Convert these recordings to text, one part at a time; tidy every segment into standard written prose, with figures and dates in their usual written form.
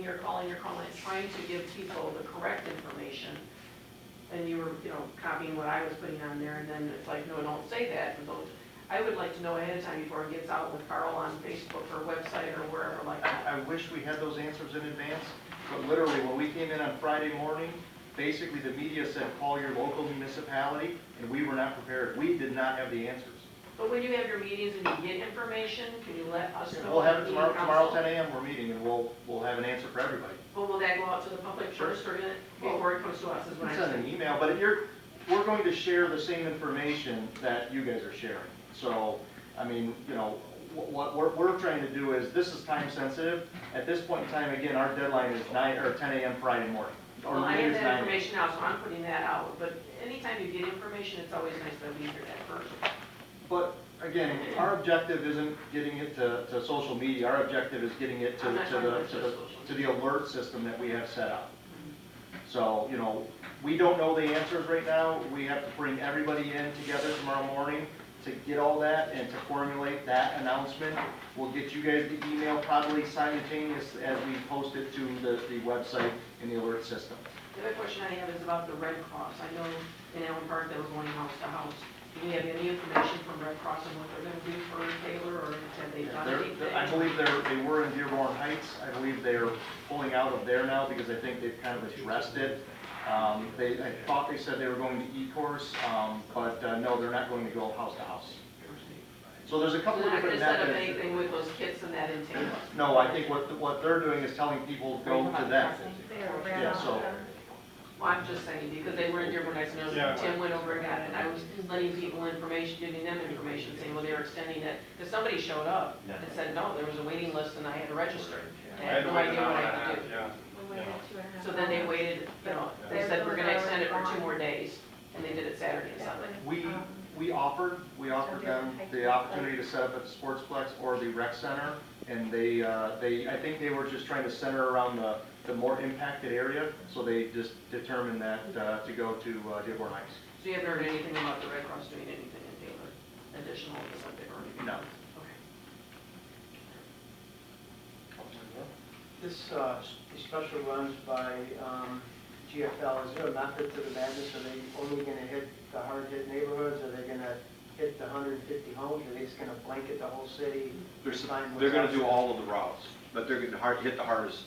you're calling, trying to give people the correct information. And you were, copying what I was putting on there, and then it's like, no, don't say that. And I would like to know ahead of time before it gets out with Carl on Facebook or website or wherever like that. I wish we had those answers in advance, but literally when we came in on Friday morning, basically the media said call your local municipality, and we were not prepared. We did not have the answers. But when you have your meetings and you get information, can you let us know? We'll have it tomorrow 10 a.m. we're meeting, and we'll have an answer for everybody. But will that go out to the public first or before it comes to us? Is what I'm Send saying. an email, but we're going to share the same information that you guys are sharing. So, I mean, what we're trying to do is, this is time sensitive. At this point in time, again, our deadline is 10 a.m. Friday morning. Well, I have that information now, so I'm putting that out. But anytime you get information, it's always nice that we hear that first. But again, our objective isn't getting it to social media. Our objective is getting it to the alert system that we have set up. So, we don't know the answers right now. We have to bring everybody in together tomorrow morning to get all that and to formulate that announcement. We'll get you guys the email probably simultaneous as we post it to the website and the alert system. The other question I have is about the Red Cross. I know in Allen Park they were going house to house. Do we have any information from Red Cross on what they're going to do for Taylor, or have they done anything? I believe they were in Dearborn Heights. I believe they're pulling out of there now because I think they've kind of addressed it. I thought they said they were going to E-Course, but no, they're not going to go house to house. So there's a couple of different methods. They're not going to set up anything with those kits and that in Taylor? No, I think what they're doing is telling people to go to them. Yeah, so. Well, I'm just saying, because they were in Dearborn Heights, and Tim went over and got it, and I was letting people information, giving them information, saying, well, they were extending it, because somebody showed up and said, no, there was a waiting list and I had to register. And I had no idea what I had to do. So then they waited, they said, we're gonna extend it for 2 more days, and they did it Saturday and Sunday. We offered them the opportunity to set up at the Sportsplex or the rec center, and I think they were just trying to center around the more impacted area, so they just determined that to go to Dearborn Heights. So you haven't heard anything about the Red Cross doing anything in Taylor, additional to something or anything? No. Okay. This especially runs by GFL. Is there a method to the madness? Are they only going to hit the hard-hit neighborhoods? Are they going to hit the 150 homes? Are they just going to blanket the whole city? They're going to do all of the routes, but they're going to hit the hardest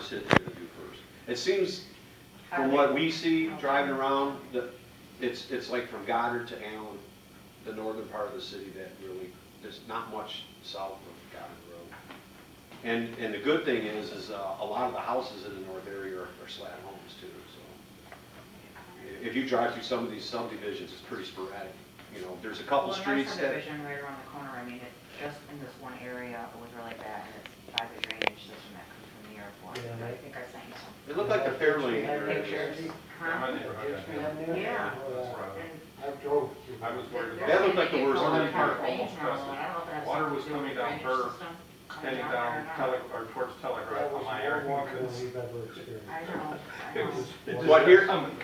hit they're going to do first. It seems, from what we see driving around, that it's like from Goddard to Allen, the northern part of the city, that really there's not much south of Goddard Road. And the good thing is a lot of the houses in the north area are slat homes too. So if you drive through some of these subdivisions, it's pretty sporadic. There's a couple streets that. Subdivision right around the corner. I mean, it just in this one area it was really bad, and it's by the drainage system that comes from the airport. Yeah, I think I sent you some. They look like the Fairlane area. Pictures. Huh? Yeah. I drove. I was worried about. That looked like the worst Northern thing. part, almost water was coming down her, heading down or towards Telegraph on my area. I know. But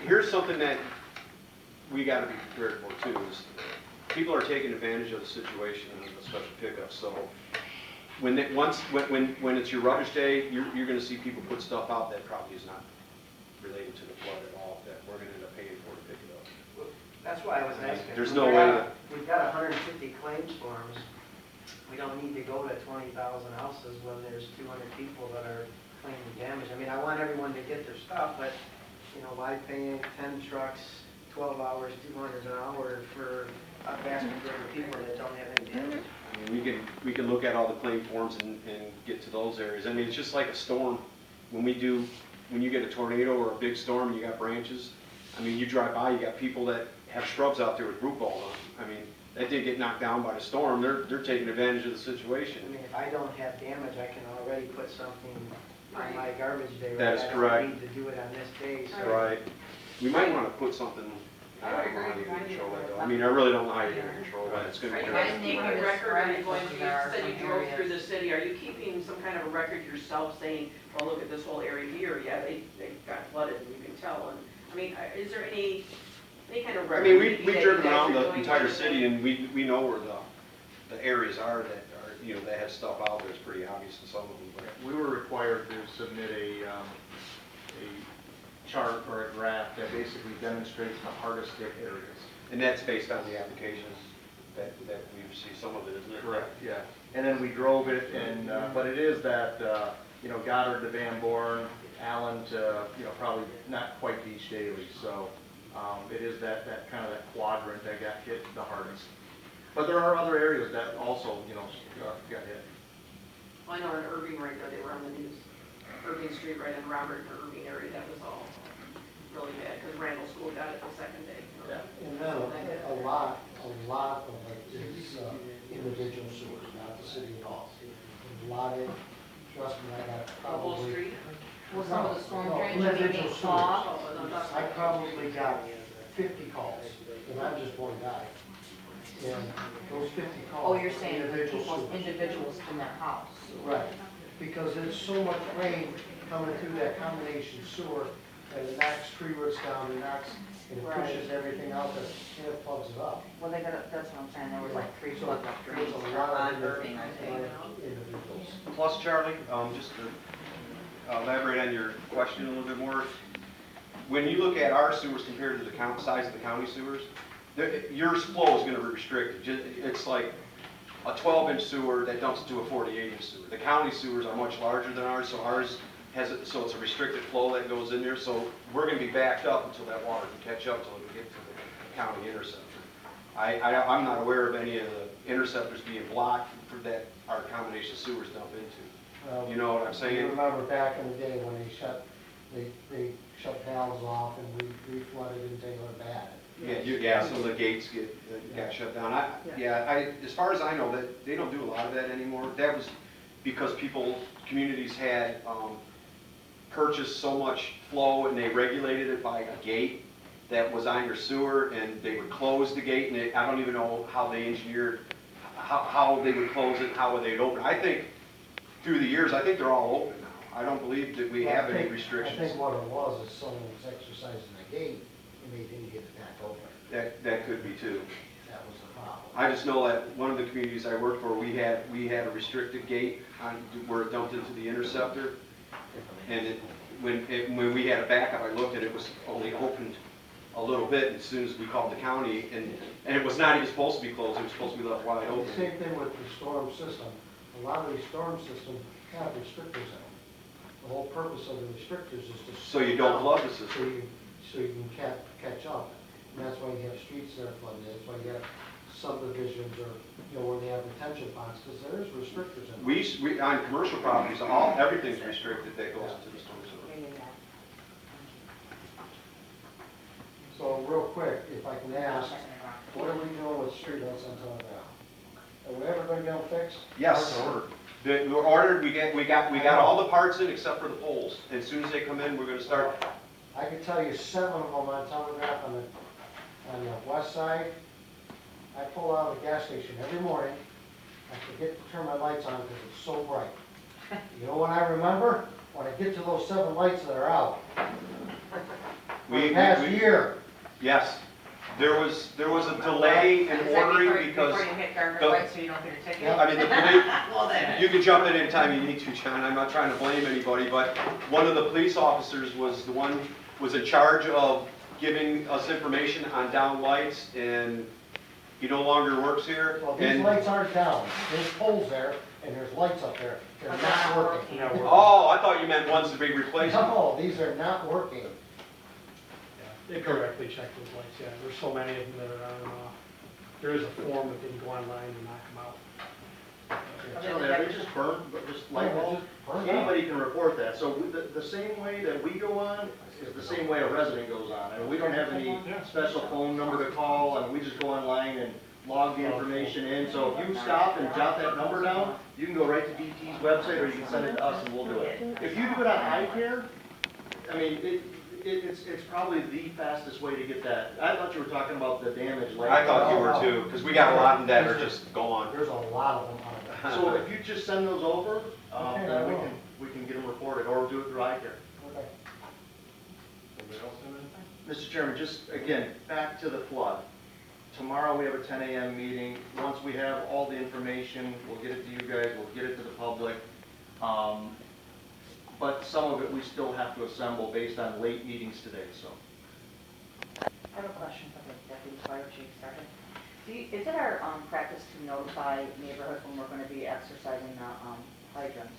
here's something that we got to be prepared for too, is people are taking advantage of the situation in the special pickup. So when it's your rubbish day, you're going to see people put stuff out that probably is not related to the flood at all, that we're going to end up paying for to pick it up. That's why I was asking. There's no way to. We've got 150 claims forms. We don't need to go to 20,000 houses when there's 200 people that are claiming damage. I mean, I want everyone to get their stuff, but why paying 10 trucks, 12 hours, $200 an hour for a vast majority of people that don't have any damage? I mean, we can look at all the claim forms and get to those areas. I mean, it's just like a storm. When you get a tornado or a big storm and you got branches, I mean, you drive by, you got people that have shrubs out there with root balls on. I mean, they did get knocked down by the storm. They're taking advantage of the situation. I mean, if I don't have damage, I can already put something on my garbage day. That is correct. I don't need to do it on this day. So. Right. We might want to put something. I don't know how you can control that though. I mean, I really don't know how you're going to control that. It's going to be. Are you guys keeping a record? Are you going to? You said you drove through the city. Are you keeping some kind of a record yourself, saying, "Well, look at this whole area here. Yeah, they got flooded, and you can tell." And I mean, is there any kind of record? I mean, we've driven around the entire city, and we know where the areas are that you know, that have stuff out there, it's pretty obvious in some of them, but. We were required to submit a chart or a graph that basically demonstrates the hardest hit areas. And that's based on the applications that we received, some of it, isn't it? Correct, yeah. And then we drove it, and, but it is that, you know, Goddard to Van Born, Allen to, you know, probably not quite Beach Daily. So it is that kind of that quadrant that got hit the hardest. But there are other areas that also, you know, got hit. Well, I know in Irving right there, they were on the news. Irving Street right in Robert and Irving area, that was all really bad, because Randall School got it the second day. Yeah. And then a lot of it is individual sewers, not the city at all. A lot of, trust me, I got The whole probably. street? Well, some of the storm No, drains are being individual sewers. clogged. Oh, I'm not- I probably got 50 calls, and I'm just one guy. And those 50 calls. Oh, you're saying the individual people's sewers. individuals in their house. Right, because there's so much rain coming through that combination sewer, and it knocks tree roots down, and it pushes everything out there, and it plugs it up. Well, they got, that's what I'm saying, there was like 3 So plugged up drains there's a for lot on of Irving, I think. individuals. Plus, Charlie, just to elaborate on your question a little bit more, when you look at our sewers compared to the size of the county sewers, your flow is going to be restricted. It's like a 12-inch sewer that dumps into a 48-inch sewer. The county sewers are much larger than ours, so ours has so it's a restricted flow that goes in there. So we're going to be backed up until that water can catch up until it get to the county interceptor. I'm not aware of any of the interceptors being blocked for that our combination sewers dump into. You know what I'm saying? You remember back in the day when they shut valves off and we flooded in Taylor Bad. Yeah, so the gates got shut down. As far as I know, that they don't do a lot of that anymore. That was because communities had purchased so much flow and they regulated it by a gate that was on your sewer, and they would close the gate, and I don't even know how they engineered how they would close it, how they'd open it. I think through the years, I think they're all open now. I don't believe that we have any restrictions. I think what it was is someone was exercising the gate and they didn't get it back open. That could be too. That was the problem. I just know that one of the communities I worked for, we had a restricted gate where it dumped into the interceptor. And when we had a backup, I looked at it, was only opened a little bit, and as soon as we called the county, and it was not even supposed to be closed, it was supposed to be left wide open. The same thing with the storm system. A lot of these storm systems have restrictors in them. The whole purpose of the restrictors is to. So you don't flood the system. So you can catch up. And that's why you have streets that are flooded. That's why you have subdivisions or, you know, where they have retention ponds, because there is restrictors in them. We on commercial properties, everything's restricted that goes into the storm sewer. So real quick, if I can ask, what are we doing with streetlights on Town Down? Are we ever going to get them fixed? Yes. We were ordered. We got all the parts in except for the poles. And as soon as they come in, we're going to start. I can tell you 7 of them on Telegraph on the west side. I pull out of the gas station every morning. I forget to turn my lights on because it's so bright. You know what I remember? When I get to those 7 lights that are out. For the past year. Yes. There was a delay in ordering because. Before you hit guardrail lights so you don't get a ticket? I mean, the police, Well then. you can jump in anytime you need to, John. I'm not trying to blame anybody, but one of the police officers was in charge of giving us information on down lights, and he no longer works here. Well, these lights aren't down. There's poles there and there's lights up there. They're not working. Oh, I thought you meant ones to be replaced. No, these are not working. They correctly check those lights, yeah. There's so many of them that are on and off. There is a form that they can go online and knock them out. So they just burn, but just light bulbs? Anybody can report that. So the same way that we go on is the same way a resident goes on. I mean, we don't have any special phone number to call, and we just go online and log the information in. So if you stop and jot that number down, you can go right to DT's website, or you can send it to us and we'll do it. If you do it on iCare, I mean, it's probably the fastest way to get that. I thought you were talking about the damage later. I thought you were too, because we got a lot of them that are just gone. There's a lot of them on it. So if you just send those over, Okay, then I will. we can get them reported, or do it through iCare. Okay. Mr. Chairman, just again, back to the flood. tomorrow we have a 10 a.m. meeting. Once we have all the information, we'll get it to you guys, we'll get it to the public. But some of it we still have to assemble based on late meetings today, so. I have a question for the deputy fire chief, Sergeant. Is it our practice to notify neighborhoods when we're going to be exercising the hydrants?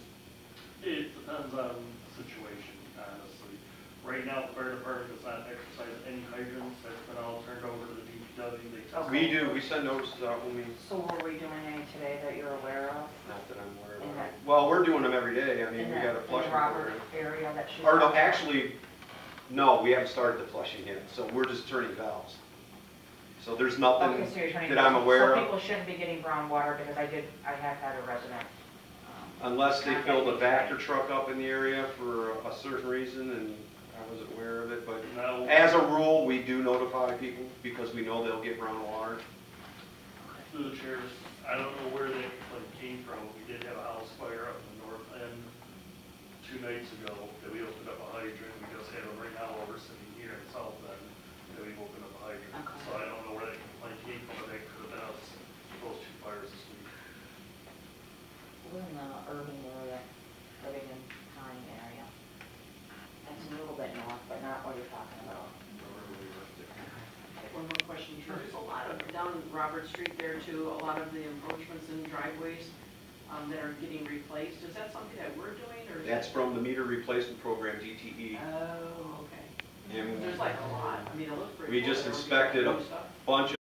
It depends on the situation, honestly. Right now, the fire department does not exercise any hydrants. That's been all turned over to the DPW. They test We do, all we send notices out when we, So were we doing any today that you're aware of? not that I'm aware In of. that- Well, we're doing them every day, I mean, In we the- got a flushing in the Robert program. area that she's. Or no, talking about? actually, no, we haven't started the flushing yet, so we're just turning valves. So there's nothing Okay, so you're turning. that I'm aware So of, people shouldn't be getting brown water because I have had a resident. unless they contact filled me a today. Vector truck up in the area for a certain reason, and I wasn't aware of it, but Now, as a rule, we do notify people because we know they'll get brown water. through the chairs, I don't know where that complaint came from. We did have a house fire up in the north end 2 nights ago that we opened up a hydrant. We just had one right now over sitting here in south end that we opened up a hydrant. Okay. So I don't know where that complaint came from, but that could have been us, those 2 fires this week. We're in the urban area, living in Pine area. That's a little bit north, but not what you're talking about. One more question, there's a lot of, down Robert Street there too, a lot of the encroachments and driveways that are getting replaced. Is that something that we're doing, or is That's that? from the meter replacement program, DTE. Oh, okay. And There's like a lot, I mean, it looks pretty. we cool. just There was inspected new a stuff. bunch